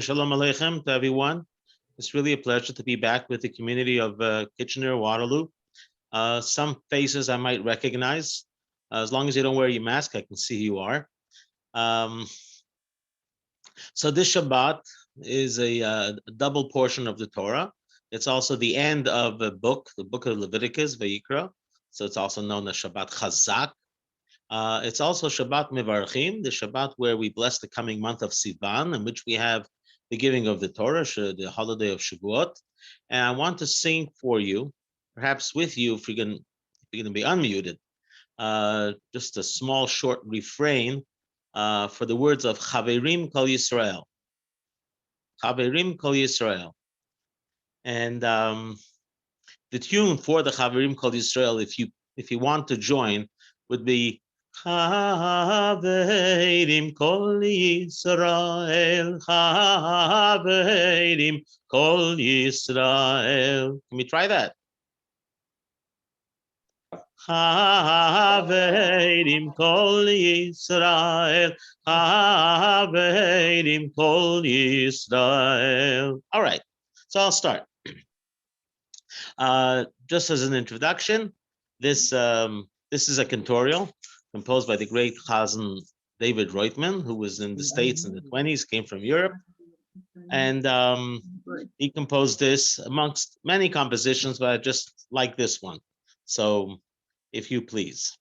Shalom Aleichem to everyone. It's really a pleasure to be back with the community of Kitchener, Waterloo. Some faces I might recognize. As long as you don't wear your mask, I can see who you are. Um, so this Shabbat is a double portion of the Torah. It's also the end of the book of Leviticus, Vayikra. So it's also known as Shabbat Chazak. It's also Shabbat Mevarchim, the Shabbat where we bless the coming month of Sivan, in which we have the giving of the Torah, the holiday of Shavuot. And I want to sing for you, perhaps with you, if you're going to be unmuted, just a small, short refrain for the words of Chaverim Kol Yisrael. Chaverim Kol Yisrael. And the tune for the Chaverim Kol Yisrael, if you want to join, would be Chaverim Kol Yisrael, Chaverim Kol Yisrael. Can we try that? Chaverim Kol Yisrael, Chaverim Kol Yisrael. All right, so I'll start. Just as an introduction, this is a cantorial composed by the great Chazan David Reutman, who was in the States in the 1920s, came from Europe. And he composed this amongst many compositions, but I just like this one. So if you please.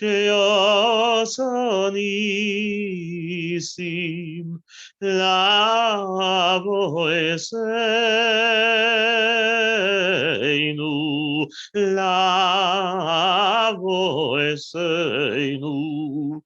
Sheosanisim lavoeseinu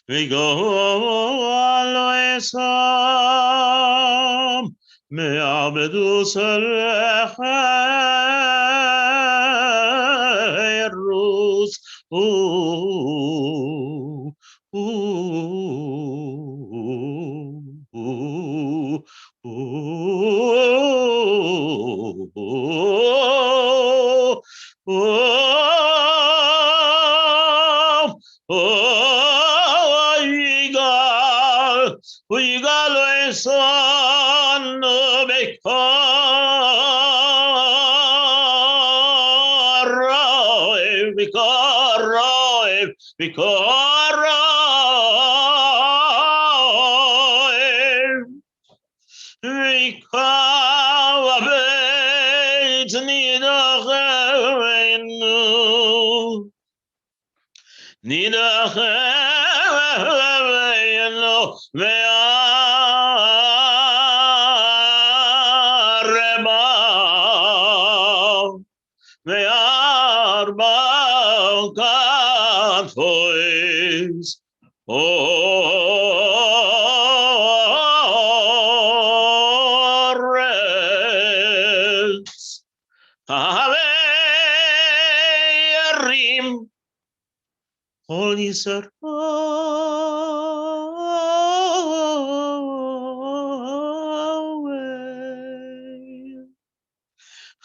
Vigaloesom me'abedus recherus Holy Sir,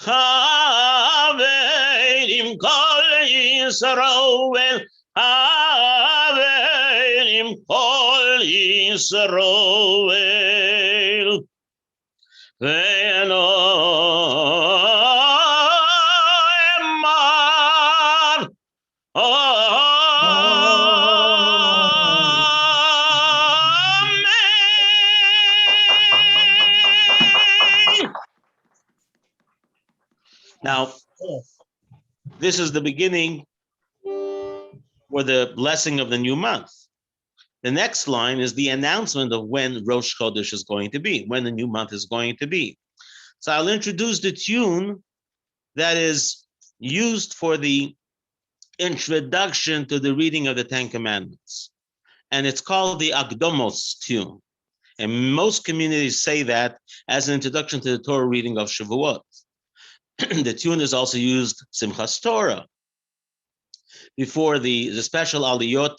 Haverim Kol Yisrael, Haverim Kol Yisrael, Now, this is the beginning for the blessing of the new month. The next line is the announcement of when Rosh Chodesh is going to be, when the new month is going to be. So I'll introduce the tune that is used for the introduction to the reading of the Ten Commandments. And it's called the Akdomos tune. And most communities say that as an introduction to the Torah reading of Shavuot. The tune is also used Simchas Torah. Before the special aliyot,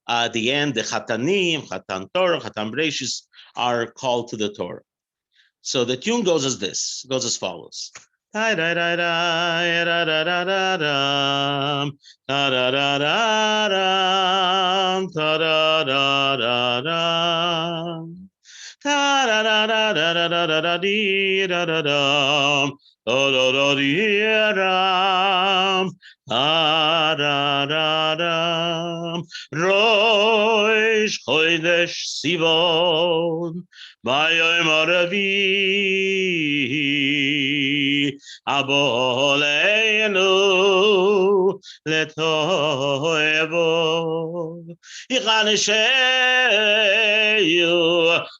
at the end, the Chatanim, Chatan Torah, Chatan Bereshis are called to the Torah. So the tune goes as this, goes as follows. Rosh Chodesh Sivan Bayom Aravi Aboleinu Letoevo Ichanesheyu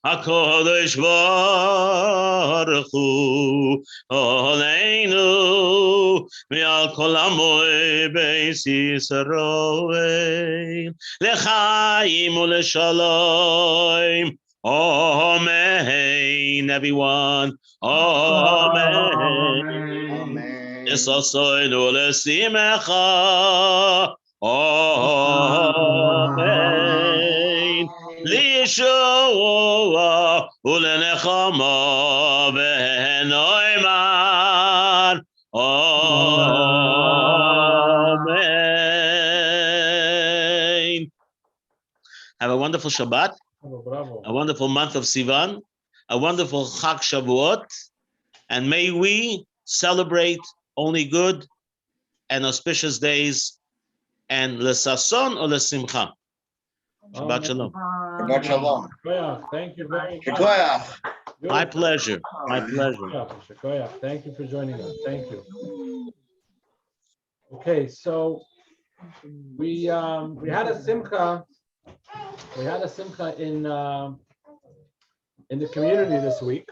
HaKodesh Baruch Hu Oleinu Mi'al Kol Amoy Beis Yisrael Lechaim U'Leshalom. Amen, everyone. Amen. Esasoinu L'Simecha. Amen. Liyeshua U'Lenechama V'Noiman. Amen. Have a wonderful Shabbat. A wonderful month of Sivan, a wonderful Chag Shavuot, and may we celebrate only good and auspicious days, and l'sason or l'simcha. Shabbat Shalom. Shabbat Shalom. Thank you very much. My pleasure. My pleasure. Thank you for joining us. Thank you. Okay, so we had a simcha. We had a simcha in the community this week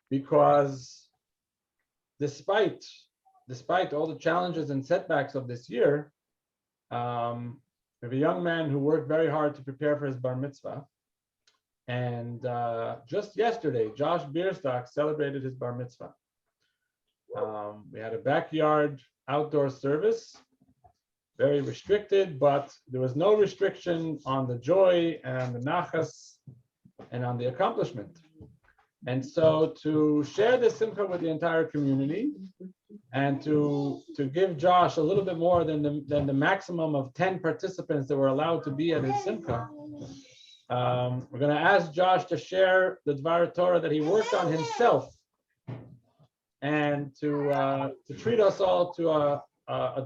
because despite all the challenges and setbacks of this year, we have a young man who worked very hard to prepare for his bar mitzvah. And just yesterday, Josh Bierstock celebrated his bar mitzvah. We had a backyard outdoor service. Very restricted, but there was no restriction on the joy and the nachas and on the accomplishment. And so to share this simcha with the entire community and to give Josh a little bit more than the maximum of 10 participants that were allowed to be at his simcha, we're going to ask Josh to share the Dvar Torah that he worked on himself and to treat us all to a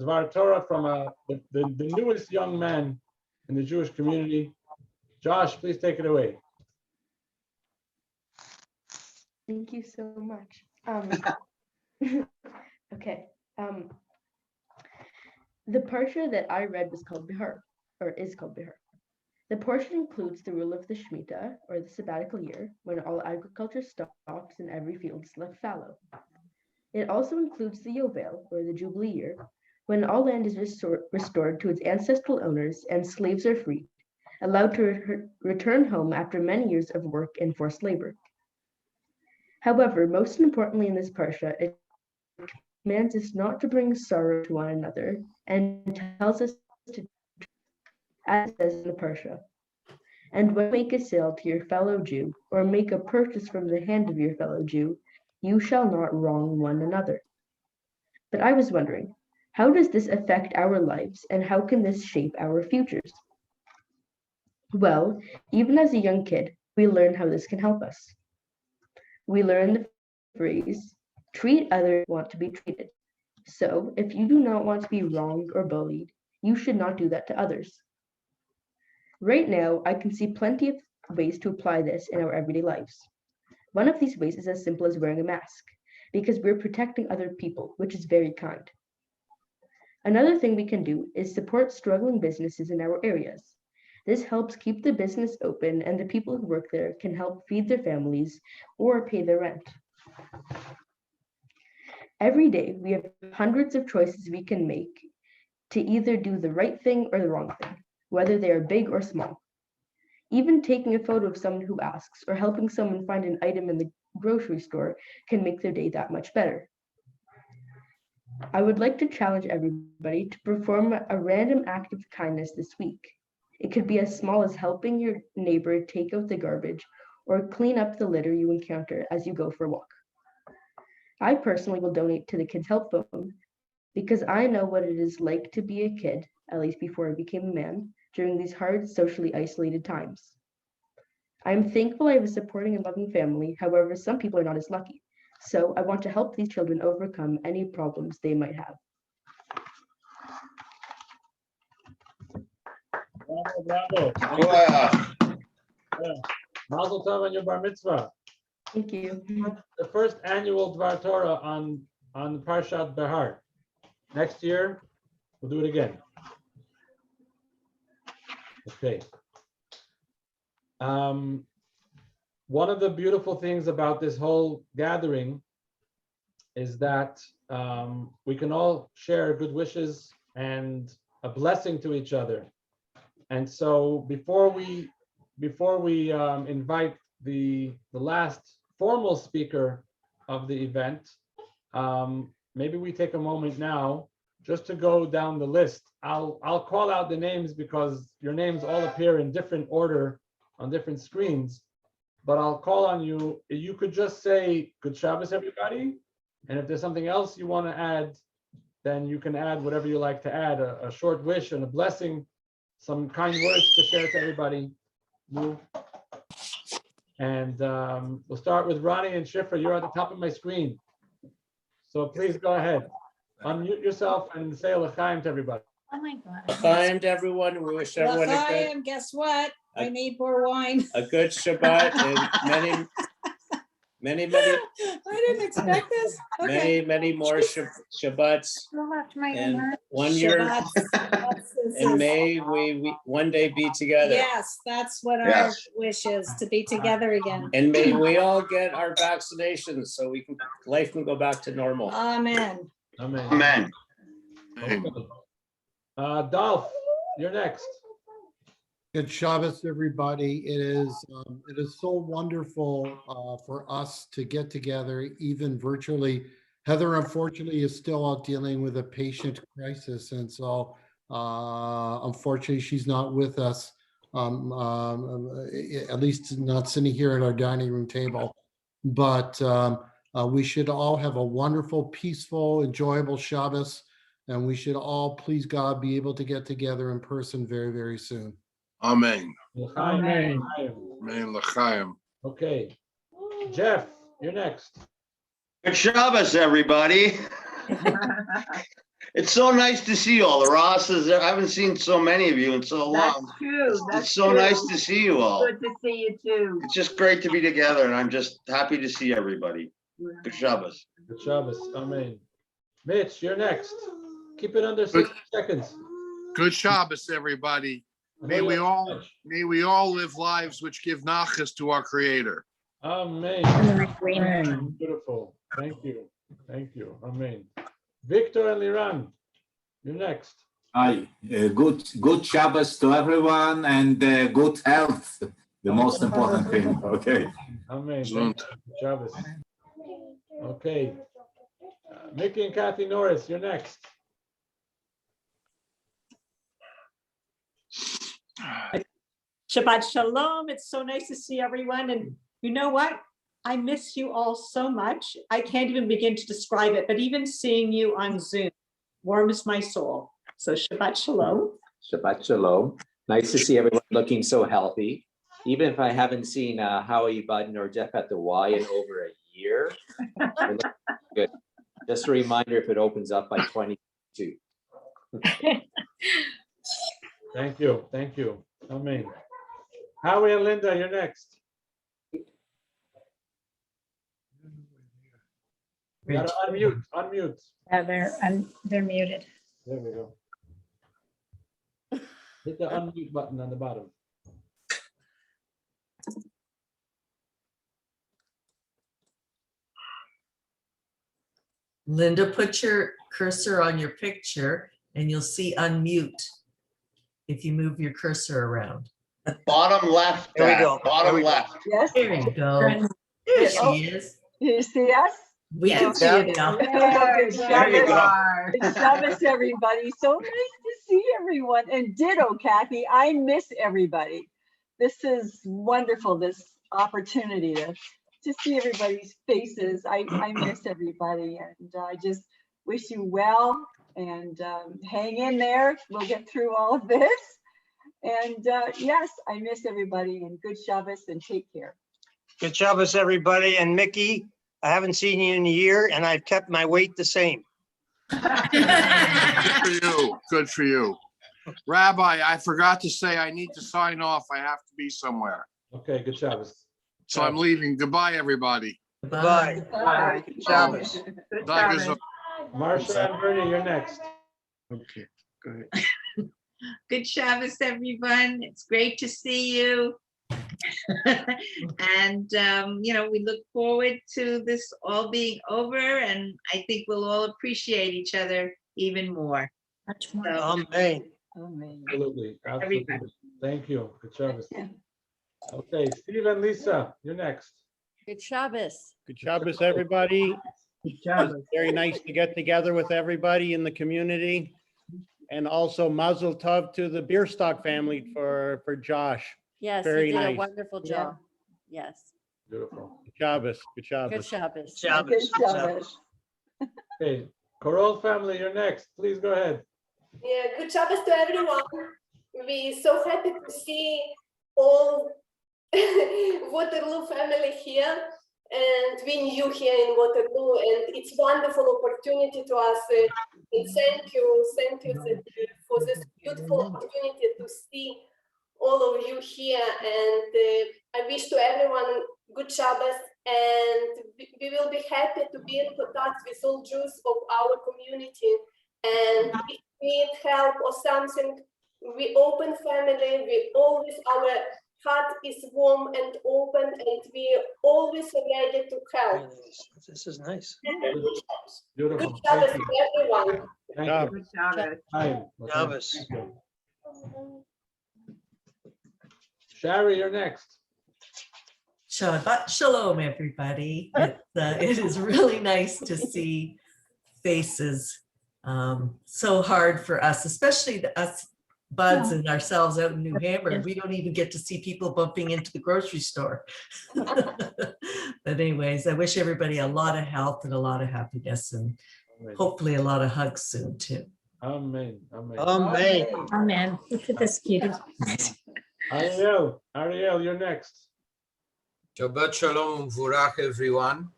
Dvar Torah from the newest young man in the Jewish community. Josh, please take it away. Thank you so much. Okay. The parsha that I read was called Bihar, or is called Bihar. The portion includes the rule of the Shemitah, or the sabbatical year, when all agriculture stops and every field is left fallow. It also includes the Yovel, or the Jubilee year, when all land is restored to its ancestral owners and slaves are freed, allowed to return home after many years of work and forced labor. However, most importantly in this parsha, it commands us not to bring sorrow to one another and tells us to, as it says in the parsha, and when you make a sale to your fellow Jew or make a purchase from the hand of your fellow Jew, you shall not wrong one another. But I was wondering, how does this affect our lives and how can this shape our futures? Well, even as a young kid, we learn how this can help us. We learn the phrase, treat others who want to be treated. So if you do not want to be wronged or bullied, you should not do that to others. Right now, I can see plenty of ways to apply this in our everyday lives. One of these ways is as simple as wearing a mask, because we're protecting other people, which is very kind. Another thing we can do is support struggling businesses in our areas. This helps keep the business open and the people who work there can help feed their families or pay their rent. Every day, we have hundreds of choices we can make to either do the right thing or the wrong thing, whether they are big or small. Even taking a photo of someone who asks or helping someone find an item in the grocery store can make their day that much better. I would like to challenge everybody to perform a random act of kindness this week. It could be as small as helping your neighbor take out the garbage or clean up the litter you encounter as you go for a walk. I personally will donate to the Kids Help Phone because I know what it is like to be a kid, at least before I became a man, during these hard, socially isolated times. I am thankful I have a supporting and loving family. However, some people are not as lucky. So I want to help these children overcome any problems they might have. Bravo, bravo. Wow. Yeah. Mazel tov on your bar mitzvah. Thank you. The first annual Dvar Torah on Parshat Behar. Next year, we'll do it again. Okay. One of the beautiful things about this whole gathering is that we can all share good wishes and a blessing to each other. And so before we invite the last formal speaker of the event, maybe we take a moment now just to go down the list. I'll call out the names because your names all appear in different order on different screens, but I'll call on you. You could just say, "Good Shabbos, everybody." And if there's something else you want to add, then you can add whatever you like to add, a short wish and a blessing, some kind words to share to everybody. And we'll start with Ronnie and Shifra. You're at the top of my screen. So please go ahead. Unmute yourself and say l'chaim to everybody. Oh my God. L'chaim to everyone. We wish everyone L'chaim, guess what? I need more wine. a good Shabbat and many I didn't expect this. Okay. many more Shabbats. And 1 year Shabbats. in May, we one day be together. Yes, that's what our Yes. wish is, to be together again. And may we all get our vaccinations so life can go back to normal. Amen. Amen. Amen. Okay. Dolph, you're next. Good Shabbos, everybody. It is so wonderful for us to get together, even virtually. Heather, unfortunately, is still out dealing with a patient crisis, and so unfortunately, she's not with us. At least not sitting here at our dining room table. But we should all have a wonderful, peaceful, enjoyable Shabbos, and we should all, please God, be able to get together in person very, very soon. Amen. Amen. Amen. L'chaim. Okay. Jeff, you're next. Good Shabbos, everybody. It's so nice to see you all. The Rosses, I haven't seen so many of you in so That's long. true. That's It's so true. nice to see you all. Good to see you too. It's just great to be together, and I'm just happy to see everybody. Good Shabbos. Good Shabbos. Amen. Mitch, you're next. Keep it under 60 seconds. Good Shabbos, everybody. May we all live lives which give nachas to our Creator. Amen. Beautiful. Thank you. Thank you. Amen. Victor and Liran, you're next. Hi, good Shabbos to everyone and good health, the most important thing. Okay. Amen. Thank you. Shabbos. Okay. Mickey and Kathy Norris, you're next. Shabbat Shalom. It's so nice to see everyone. And you know what? I miss you all so much. I can't even begin to describe it, but even seeing you on Zoom warms my soul. So Shabbat Shalom. Shabbat Shalom. Nice to see everyone looking so healthy. Even if I haven't seen Howie Budden or Jeff at the Y in over a year. Good. Just a reminder if it opens up by 22. Thank you. Thank you. Amen. Howie and Linda, you're next. You gotta unmute. Yeah, they're muted. There we go. Hit the unmute button on the bottom. Linda, put your cursor on your picture and you'll see unmute if you move your cursor around. Bottom left, There we Dad, go. There bottom we go. left. Yes. There you go. There Oh. she is. You see us? We can see Yeah. you now. Good There you Shabbos. go. Good Shabbos, everybody. So nice to see everyone. And ditto, Kathy. I miss everybody. This is wonderful, this opportunity to see everybody's faces. I miss everybody, and I just wish you well, and hang in there. We'll get through all of this. And yes, I miss everybody, and good Shabbos, and take care. Good Shabbos, everybody. And Mickey, I haven't seen you in a year and I've kept my weight the same. Good for you. Good for you. Rabbi, I forgot to say I need to sign off. I have to be somewhere. Okay, good Shabbos. So I'm leaving. Goodbye, everybody. Bye. Bye. Good Shabbos. Marcia and Bernie, you're next. Okay, go ahead. Good Shabbos, everyone. It's great to see you. And, we look forward to this all being over, and I think we'll all appreciate each other even more. So, Amen. Absolutely. Everybody. Absolutely. Thank you. Good Shabbos. Okay, Steve and Lisa, you're next. Good Shabbos. Good Shabbos, everybody. It's very nice to get together with everybody in the community. And also Mazel Tov to the Beerstock family for Josh. Yes, Very you did a nice. wonderful job. Yes. Beautiful. Good Shabbos. Good Good Shabbos. Shabbos. Shabbos. Good Shabbos. Okay, Corol family, you're next. Please go ahead. Yeah, good Shabbos to everyone. We're so happy to see all Waterloo family here, and we knew here in Waterloo, and it's wonderful opportunity to us. And thank you for this beautiful opportunity to see all of you here. And I wish to everyone good Shabbos, and we will be happy to be in contact with all Jews of our community. And if we need help or something, we open family, we always, our heart is warm and open, and we always ready to help. This is nice. Beautiful. Good Shabbos Thank to you. everyone. Thank you. Good Shabbos. Hi. Shabbos. Thank you. Shari, you're next. Shabbat Shalom, everybody. It is really nice to see faces. So hard for us, especially us buds and ourselves out in New Hampshire. We don't even get to see people bumping into the grocery store. But anyways, I wish everybody a lot of health and a lot of happiness, and hopefully a lot of hugs soon too. Amen. Amen. Amen. Amen. Look at this cutie. Ariel, you're next. Shabbat Shalom Vurach, everyone.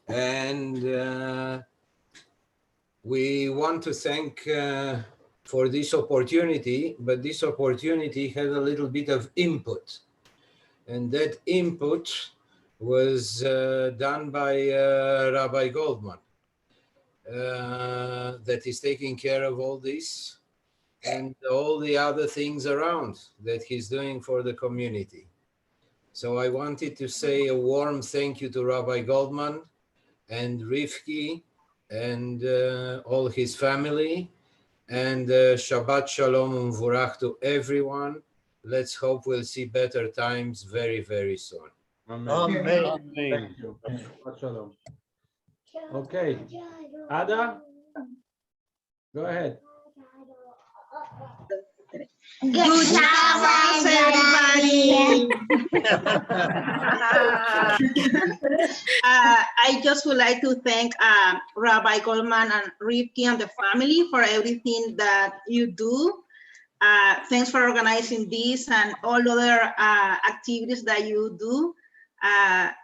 And we want to thank for this opportunity, but this opportunity had a little bit of input. And that input was done by Rabbi Goldman, that is taking care of all this and all the other things around that he's doing for the community. So I wanted to say a warm thank you to Rabbi Goldman and Rivki and all his family, and Shabbat Shalom and Vurach to everyone. Let's hope we'll see better times very, very soon. Amen. Amen. Thank you. Shabbat Shalom. Okay, Ada, go ahead. Good Shabbos, everybody. I just would like to thank Rabbi Goldman and Rivki and the family for everything that you do. Thanks for organizing this and all other activities that you do.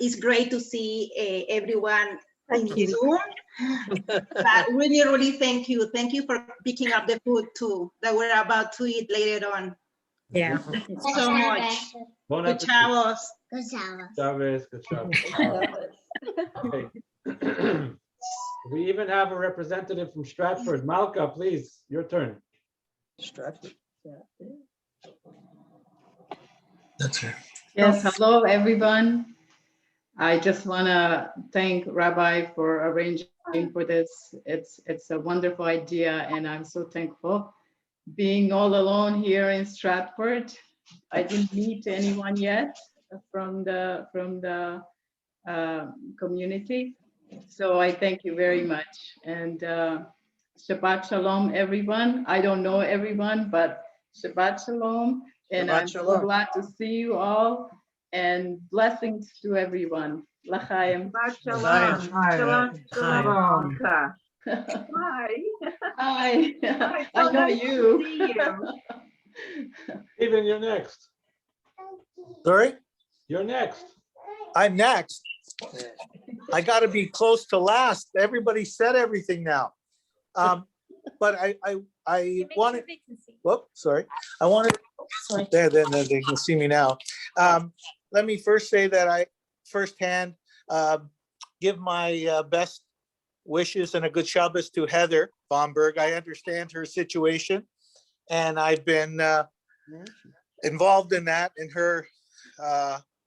It's great to see everyone in Zoom. But really, really thank you. Thank you for picking up the food too that we're about to eat later on. Yeah. Thank you so much. Bon Good appetit. Shabbos. Shabbos, good Shabbos. Okay. We even have a representative from Stratford. Malka, please, your turn. Stratford. That's her. Yes, hello, everyone. I just want to thank Rabbi for arranging for this. It's a wonderful idea, and I'm so thankful. Being all alone here in Stratford, I didn't meet anyone yet from the community. So I thank you very much. And Shabbat Shalom, everyone. I don't know everyone, but Shabbat Shalom. And Shabbat I'm so Shalom. glad to see you all. And blessings to everyone. L'chaim. Shalom. Shalom, shalom. Hi. Hi. I know you. Stephen, you're next. Sorry? You're next. I'm next. I got to be close to last. Everybody said everything now. But I wanted, whoop, sorry. I wanted, there, they can see me now. Let me first say that I firsthand give my best wishes and a good Shabbos to Heather Bomberg. I understand her situation, and I've been involved in that, in her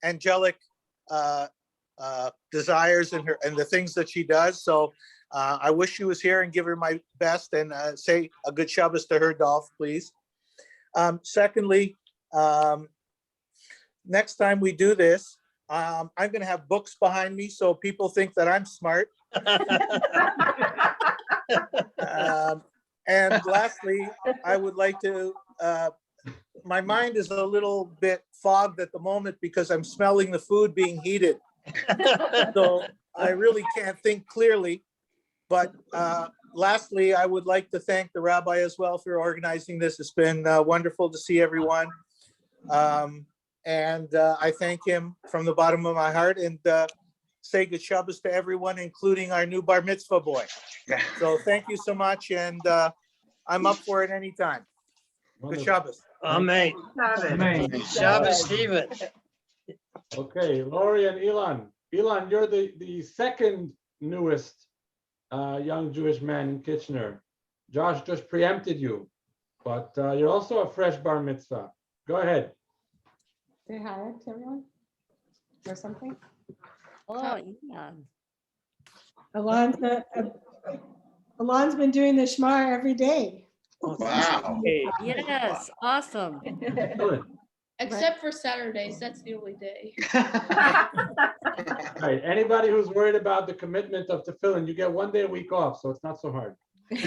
angelic desires and the things that she does. So I wish she was here and give her my best, and say a good Shabbos to her, Dolph, please. Secondly, next time we do this, I'm going to have books behind me so people think that I'm smart. And lastly, I would like to, my mind is a little bit fogged at the moment because I'm smelling the food being heated. So I really can't think clearly. But lastly, I would like to thank the rabbi as well for organizing this. It's been wonderful to see everyone. And I thank him from the bottom of my heart, and say good Shabbos to everyone, including our new bar mitzvah boy. So thank you so much, and I'm up for it anytime. Good Shabbos. Amen. Amen. Shabbos, Stephen. Okay, Lori and Elon. Elon, you're the second newest young Jewish man in Kitchener. Josh just preempted you, but you're also a fresh bar mitzvah. Go ahead. Say hi to everyone or something. Oh, yeah. Alon's been doing the Shema every day. Wow. Yes, awesome. Except for Saturdays, that's the only day. All right, anybody who's worried about the commitment of tefillin, you get 1 day a week off, so it's not so hard.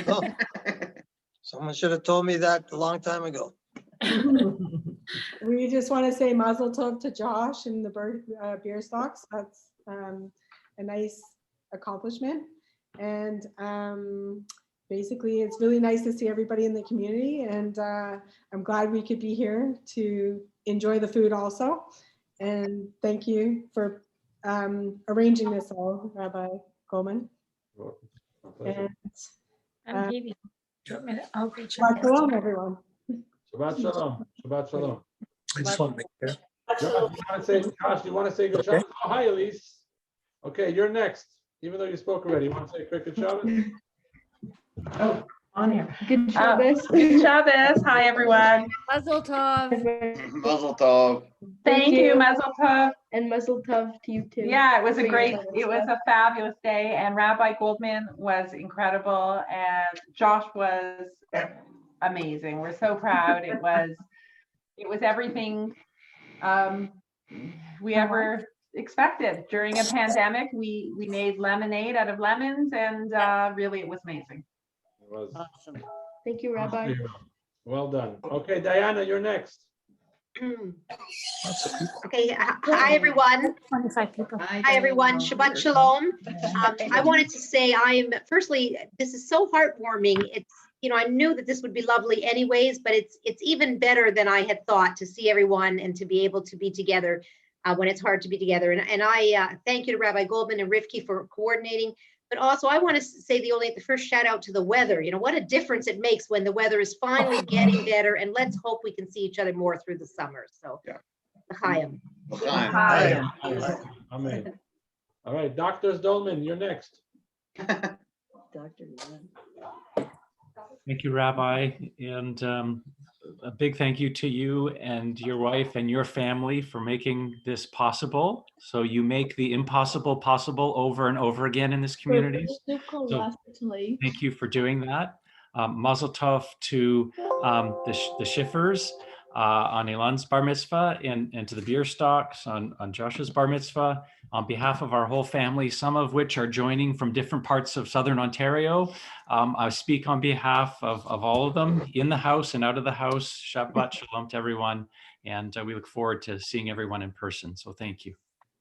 Oh. Someone should have told me that a long time ago. We just want to say Mazel Tov to Josh and the beer stocks. That's a nice accomplishment. And basically, it's really nice to see everybody in the community. And I'm glad we could be here to enjoy the food also. And thank you for arranging this all, Rabbi Goldman. And Shabbat Shalom, everyone. Shabbat Shalom. Shabbat Shalom. I just want to make sure. Josh, you want to say good Shabbos? Oh, hi, Elise. Okay, you're next. Even though you spoke already, you want to say a quick good Shabbos? Oh, on here. Good Shabbos. Good Shabbos. Hi, everyone. Mazel Tov. Mazel tov. Thank you, Mazel Tov. And Mazel Tov to you too. Yeah, it was For your it was a fabulous day, and Rabbi Goldman was incredible, and Josh was amazing. We're so proud. It was everything we ever expected. During a pandemic, we made lemonade out of lemons, and really it was amazing. It was awesome. Thank you, Rabbi. Well done. Okay, Diana, you're next. Okay, hi everyone. 25 people. Hi everyone, Shabbat Shalom. I wanted to say firstly, this is so heartwarming. It's, I knew that this would be lovely anyways, but it's even better than I had thought to see everyone and to be able to be together when it's hard to be together. And I thank you to Rabbi Goldman and Rivki for coordinating. But also I want to say the first shout out to the weather. What a difference it makes when the weather is finally getting better, and let's hope we can see each other more through the summer. So, l'chaim. Amen. All right, Dr. Dolman, you're next. Thank you, Rabbi, and a big thank you to you and your wife and your family for making this possible. So you make the impossible possible over and over again in this community. So thank you for doing that. Mazel tov to the Schiffers on Ilan's bar mitzvah and to the Bierstocks on Josh's bar mitzvah. On behalf of our whole family, some of which are joining from different parts of Southern Ontario, I speak on behalf of all of them in the house and out of the house. Shabbat Shalom to everyone. And we look forward to seeing everyone in person. So thank you.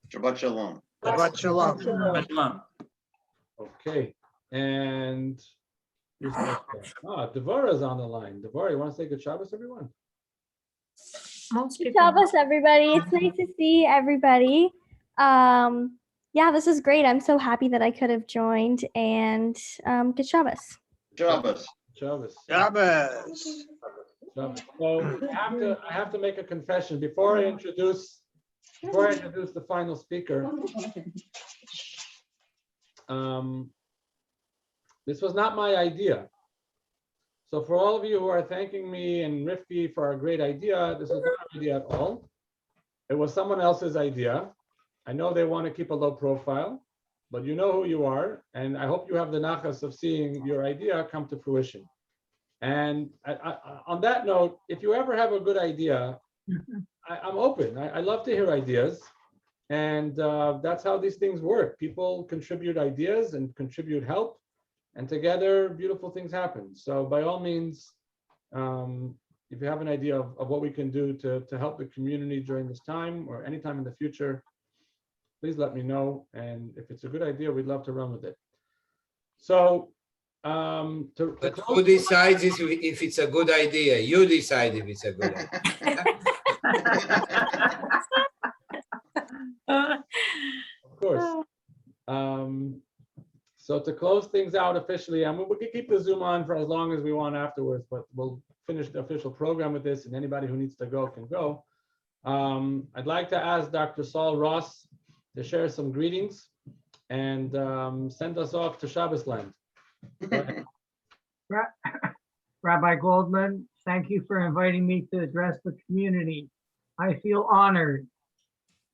Shabbat Shalom. Shabbat Shalom. Okay, and Devorah's on the line. Devorah, you want to say good Shabbos, everyone? Good Shabbos, everybody. It's nice to see everybody. Yeah, this is great. I'm so happy that I could have joined, and good Shabbos. Shabbos. Shabbos. Shabbos. So I have to make a confession before I introduce the final speaker. This was not my idea. So for all of you who are thanking me and Rifki for a great idea, this is not my idea at all. It was someone else's idea. I know they want to keep a low profile, but you know who you are, and I hope you have the nachas of seeing your idea come to fruition. And on that note, if you ever have a good idea, I'm open. I love to hear ideas, and that's how these things work. People contribute ideas and contribute help, and together beautiful things happen. So by all means, if you have an idea of what we can do to help the community during this time or anytime in the future, please let me know. And if it's a good idea, we'd love to run with it. So but who decides if it's a good idea? You decide if it's a good idea. Of course. So to close things out officially, we can keep the Zoom on for as long as we want afterwards, but we'll finish the official program with this, and anybody who needs to go can go. I'd like to ask Dr. Saul Ross to share some greetings and send us off to Shabbos land. Rabbi Goldman, thank you for inviting me to address the community. I feel honored.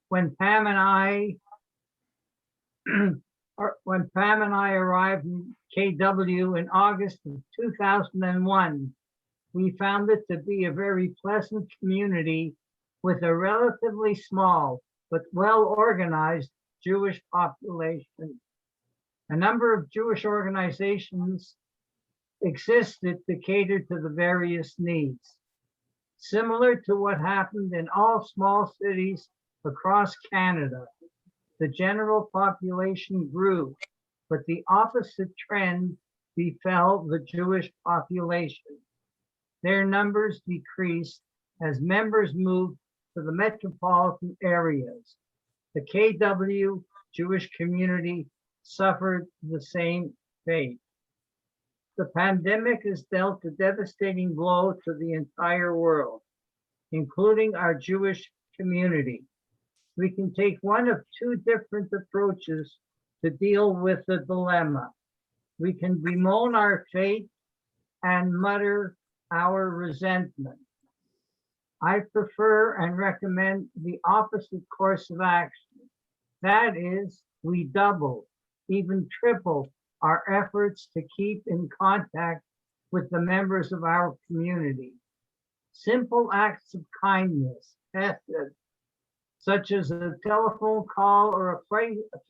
When Pam and I arrived in KW in August of 2001, we found it to be a very pleasant community with a relatively small but well-organized Jewish population. A number of Jewish organizations existed to cater to the various needs. Similar to what happened in all small cities across Canada, the general population grew, but the opposite trend befell the Jewish population. Their numbers decreased as members moved to the metropolitan areas. The KW Jewish community suffered the same fate. The pandemic has dealt a devastating blow to the entire world, including our Jewish community. We can take one of two different approaches to deal with the dilemma. We can bemoan our fate and mutter our resentment. I prefer and recommend the opposite course of action. That is, we double, even triple our efforts to keep in contact with the members of our community. Simple acts of kindness, such as a telephone call or a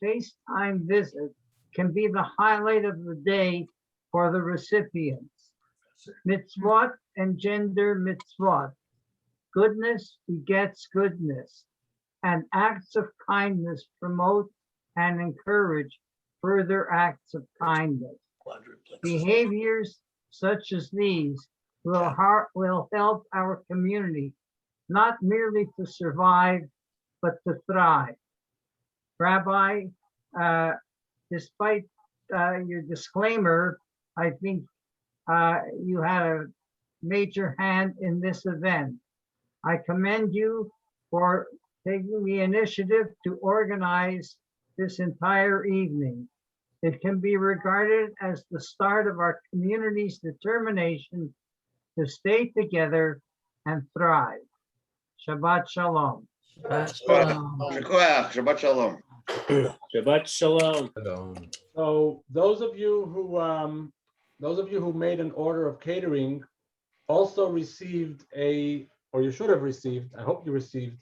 FaceTime visit, can be the highlight of the day for the recipients. Mitzvot engender mitzvot. Goodness begets goodness, and acts of kindness promote and encourage further acts of kindness. Behaviors such as these will help our community not merely to survive, but to thrive. Rabbi, despite your disclaimer, I think you had a major hand in this event. I commend you for taking the initiative to organize this entire evening. It can be regarded as the start of our community's determination to stay together and thrive. Shabbat Shalom. Shabbat Shalom. Shabbat Shalom. So those of you who made an order of catering also received or you should have received, I hope you received,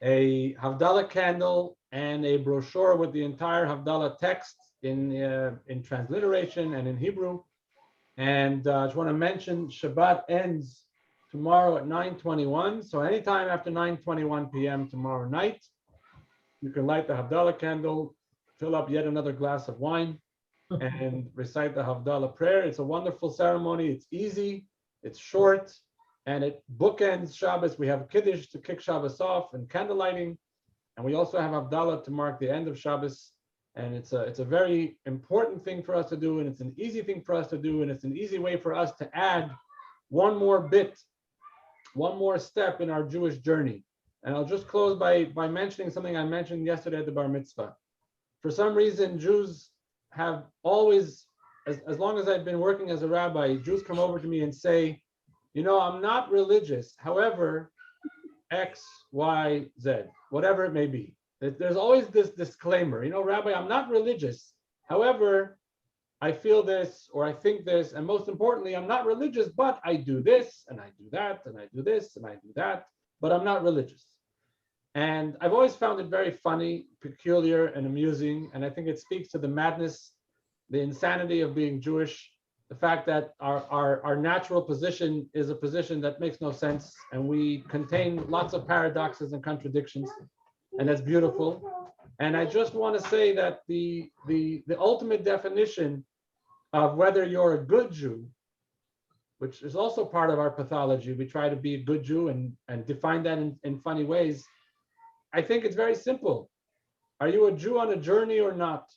a Havdalah candle and a brochure with the entire Havdalah text in transliteration and in Hebrew. And I just want to mention Shabbat ends tomorrow at 9:21. So anytime after 9:21 p.m. tomorrow night, you can light the Havdalah candle, fill up yet another glass of wine, and recite the Havdalah prayer. It's a wonderful ceremony. It's easy, it's short, and it bookends Shabbos. We have Kiddush to kick Shabbos off and candle lighting, and we also have Havdalah to mark the end of Shabbos. And it's a very important thing for us to do, and it's an easy thing for us to do, and it's an easy way for us to add one more bit, one more step in our Jewish journey. And I'll just close by mentioning something I mentioned yesterday at the Bar Mitzvah. For some reason, Jews have always, as long as I've been working as a rabbi, Jews come over to me and say, you know, I'm not religious. However, X, Y, Z, whatever it may be. There's always this disclaimer, you know, Rabbi, I'm not religious. However, I feel this or I think this, and most importantly, I'm not religious, but I do this and I do that and I do this and I do that, but I'm not religious. And I've always found it very funny, peculiar, and amusing. And I think it speaks to the madness, the insanity of being Jewish, the fact that our natural position is a position that makes no sense, and we contain lots of paradoxes and contradictions, and that's beautiful. And I just want to say that the ultimate definition of whether you're a good Jew, which is also part of our pathology, we try to be a good Jew and define that in funny ways. I think it's very simple. Are you a Jew on a journey or not?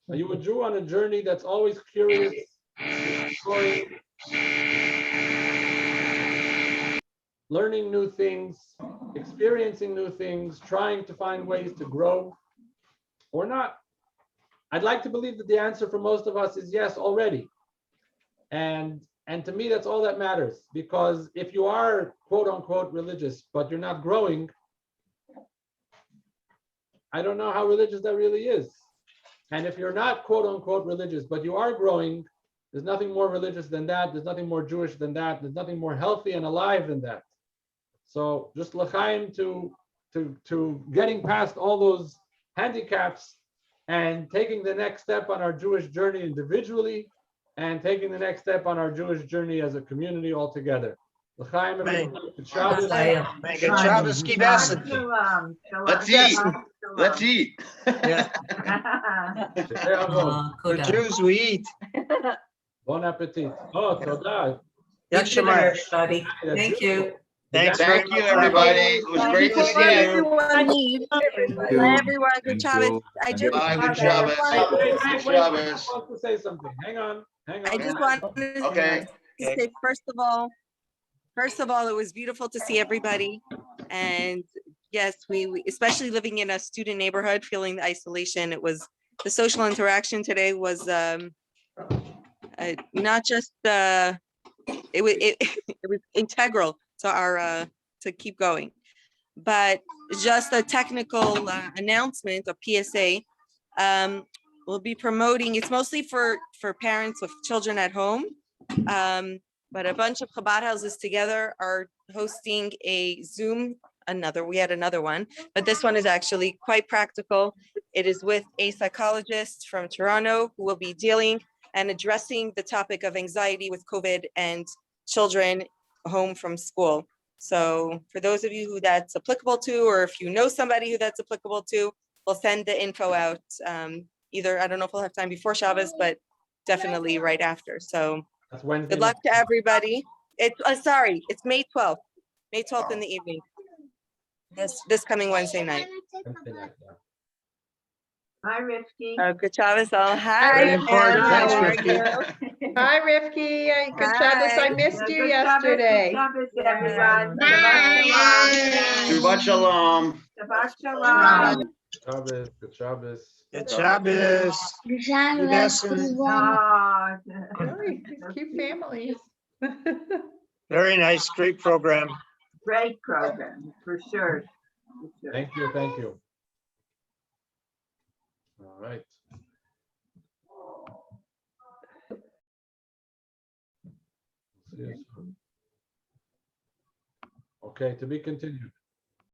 Are you a Jew on a journey that's always curious, exploring, learning new things, experiencing new things, trying to find ways to grow, or not? I'd like to believe that the answer for most of us is yes already. And to me, that's all that matters, because if you are quote unquote religious, but you're not growing, I don't know how religious that really is. And if you're not quote unquote religious, but you are growing, there's nothing more religious than that. There's nothing more Jewish than that. There's nothing more healthy and alive than that. So just l'chaim to getting past all those handicaps and taking the next step on our Jewish journey individually, and taking the next step on our Jewish journey as a community altogether. L'chaim, good Shabbos. Good Shabbos, keep acid. Let's eat. Let's eat. For Jews, we eat. Bon appetit. Oh, toda. Everybody. Thank you. Thank you, everybody. It was great to see you. Bye, everyone. Good Shabbos. I just Bye, good Shabbos. Good Shabbos. I want to say something. Hang on. I just wanted to say, first of all, it was beautiful to see everybody. And yes, we especially living in a student neighborhood, feeling the isolation. It was the social interaction today was not just it was integral to our to keep going, but just a technical announcement, a PSA. We'll be promoting, it's mostly for parents with children at home, but a bunch of Chabad houses together are hosting a Zoom, we had another one, but this one is actually quite practical. It is with a psychologist from Toronto who will be dealing and addressing the topic of anxiety with COVID and children home from school. So for those of you who that's applicable to, or if you know somebody who that's applicable to, we'll send the info out either, I don't know if we'll have time before Shabbos, but definitely right after. So good luck to everybody. It's it's May 12th, May 12th in the evening. This coming Wednesday night. Hi, Rifki. Good Shabbos all. Hi, Thanks, Rifki. Hi, Rifki. Good Shabbos. I missed you yesterday. Good Shabbos, everyone. Shabbat Shalom. Shabbat Shalom. Shabbos, good Shabbos. Good Shabbos. Good Shabbos, Yes, everyone. Really, these cute families. very nice, great program. Great program, for sure. Thank you, thank you. All right. See you soon. Okay, to be continued.